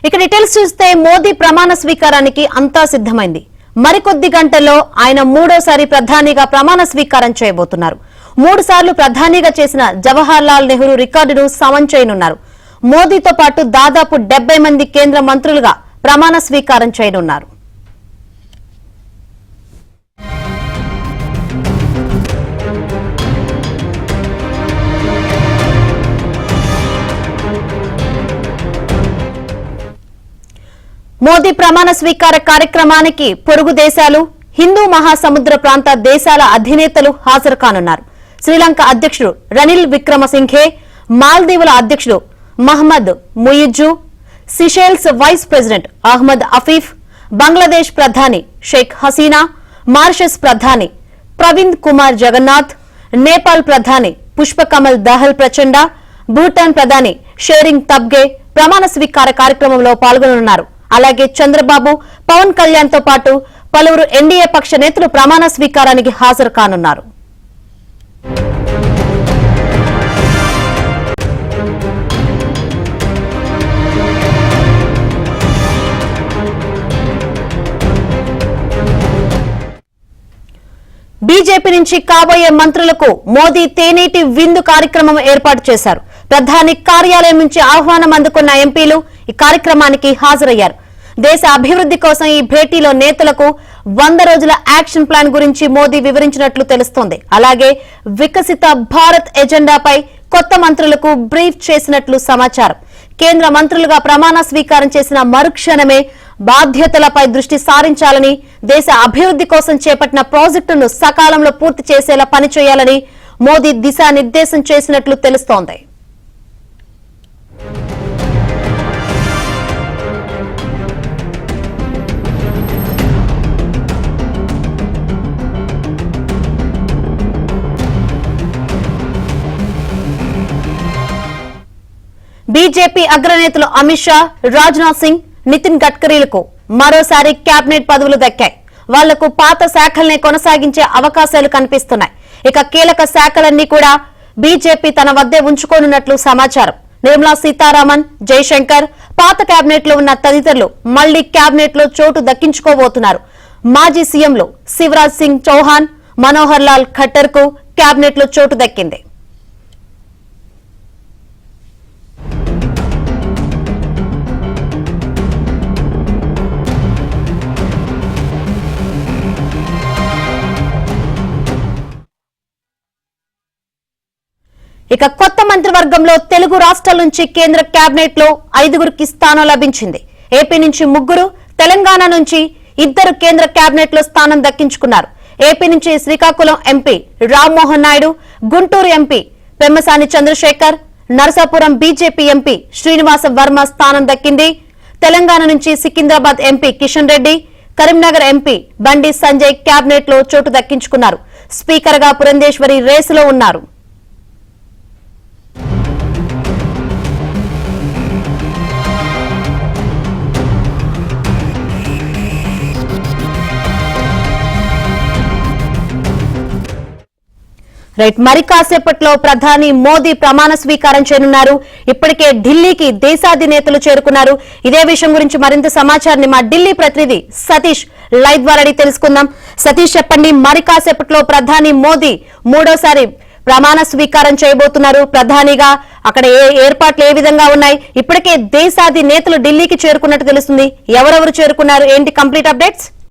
ఇక డీటెయిల్స్ చూస్తే మోదీ ప్రమాణ స్వీకారానికి అంతా సిద్ధమైంది. మరికొద్ది గంటల్లో ఆయన మూడోసారి ప్రధానిగా ప్రమాణ స్వీకారం చేయబోతున్నారు. 3 సార్లు ప్రధానిగా చేసిన జవహర్ లాల్ నెహ్రూ రికార్డును సమం చేయనున్నారు. మోదీతో పాటు దాదాపు 70 మంది కేంద్ర మంత్రులుగా ప్రమాణ స్వీకారం చేయనున్నారు. మోదీ ప్రమాణ స్వీకార కార్యక్రమానికి పొరుగు దేశాలు, హిందూ మహాసముద్ర ప్రాంత దేశాల అధినేతలు హాజరు కానున్నారు. శ్రీలంక అధ్యక్షుడు రనిల్ విక్రమసింఘే, మాల్దీవుల అధ్యక్షుడు Mohamed Muizzu, Seychelles vice president Ahmed Afif, Bangladesh ప్రధాని షేక్ హసీనా, మారిషస్ ప్రధాని ప్రవింద్ కుమార్ జగన్నాథ్, నేపాల్ ప్రధాని పుష్పకమల్ దహల్ ప్రచండ, భూటాన్ ప్రధాని షేరింగ్ తబ్గే ప్రమాణ స్వీకార కార్యక్రమంలో పాల్గొననున్నారు. అలాగే చంద్రబాబు, పవన్ కళ్యాణ్ తో పాటు పలువురు ఎన్డీఏ పక్ష నేతలు ప్రమాణ స్వీకారానికి హాజరు కానున్నారు. బీజేపీ నుంచి కాబోయే మంత్రులకు మోదీ తేనీటి విందు కార్యక్రమం ఏర్పాటు చేశారు. ప్రధాని కార్యాలయం నుంచి ఆహ్వానం అందుకున్న ఎంపీలు ఈ కార్యక్రమానికి హాజరయ్యారు. దేశ అభివృద్ధి కోసం ఈ భేటీలో నేతలకు 100 రోజుల యాక్షన్ ప్లాన్ గురించి మోదీ వివరించినట్లు తెలుస్తోంది. అలాగే వికసిత భారత్ ఎజెండాపై కొత్త మంత్రులకు బ్రీఫ్ చేసినట్లు సమాచారం. కేంద్ర మంత్రులుగా ప్రమాణ స్వీకారం చేసిన మరుక్షణమే బాధ్యతలపై దృష్టి సారించాలని, దేశ అభివృద్ధి కోసం చేపట్టిన ప్రాజెక్టును సకాలంలో పూర్తి చేసేలా పనిచేయాలని మోదీ దిశానిర్దేశం చేసినట్లు తెలుస్తోంది. బీజేపీ అగ్రనేతలు అమిత్ షా, రాజ్నాథ్ సింగ్, నితిన్ గడ్కరీలకు మరోసారి కేబినెట్ పదవులు దక్కాయి. వాళ్లకు పాత శాఖల్నే కొనసాగించే అవకాశాలు కనిపిస్తున్నాయి. ఇక కీలక శాఖలన్నీ కూడా బీజేపీ తన వద్దే ఉంచుకోనున్నట్లు సమాచారం. నిర్మలా సీతారామన్, జైశంకర్ పాత కేబినెట్ లో ఉన్న తదితరులు మళ్లీ కేబినెట్ లో చోటు దక్కించుకోబోతున్నారు. మాజీ సీఎంలు శివరాజ్ సింగ్ చౌహాన్, మనోహర్ లాల్ ఖట్టర్ కు కేబినెట్ లో చోటు దక్కింది. ఇక కొత్త మంత్రివర్గంలో తెలుగు రాష్ట్రాల నుంచి కేంద్ర కేబినెట్ లో 5గురికి స్థానం లభించింది. ఏపీ నుంచి 3, తెలంగాణ నుంచి 2 కేంద్ర కేబినెట్ లో స్థానం దక్కించుకున్నారు. ఏపీ నుంచి Srikakulam MP Rammohan Naidu, Guntur MP Pemmasani Chandrasekhar, Narasapuram BJP MP Srinivasa Varma స్థానం దక్కింది. తెలంగాణ నుంచి Secunderabad MP Kishan Reddy, Karimnagar MP Bandi Sanjay cabinet లో చోటు దక్కించుకున్నారు. స్పీకర్ గా పురంధేశ్వరి రేసులో ఉన్నారు. మరి కాసేపట్లో ప్రధాని మోదీ ప్రమాణ స్వీకారం చేయనున్నారు. ఇప్పటికే ఢిల్లీకి దేశాధినేతలు చేరుకున్నారు. ఇదే విషయం గురించి మరింత సమాచారాన్ని మా ఢిల్లీ ప్రతినిధి సతీష్ లైవ్ ద్వారా తెలుసుకుందాం. సతీష్, చెప్పండి, మరి కాసేపట్లో ప్రధాని మోదీ మూడోసారి ప్రమాణ స్వీకారం చేయబోతున్నారు ప్రధానిగా. అక్కడ ఏర్పాట్లు ఏ విధంగా ఉన్నాయి? ఇప్పటికే దేశాధినేతలు ఢిల్లీకి చేరుకున్నట్టు తెలుస్తుంది. ఎవరెవరు చేరుకున్నారు? ఏంటి కంప్లీట్ అప్డేట్స్?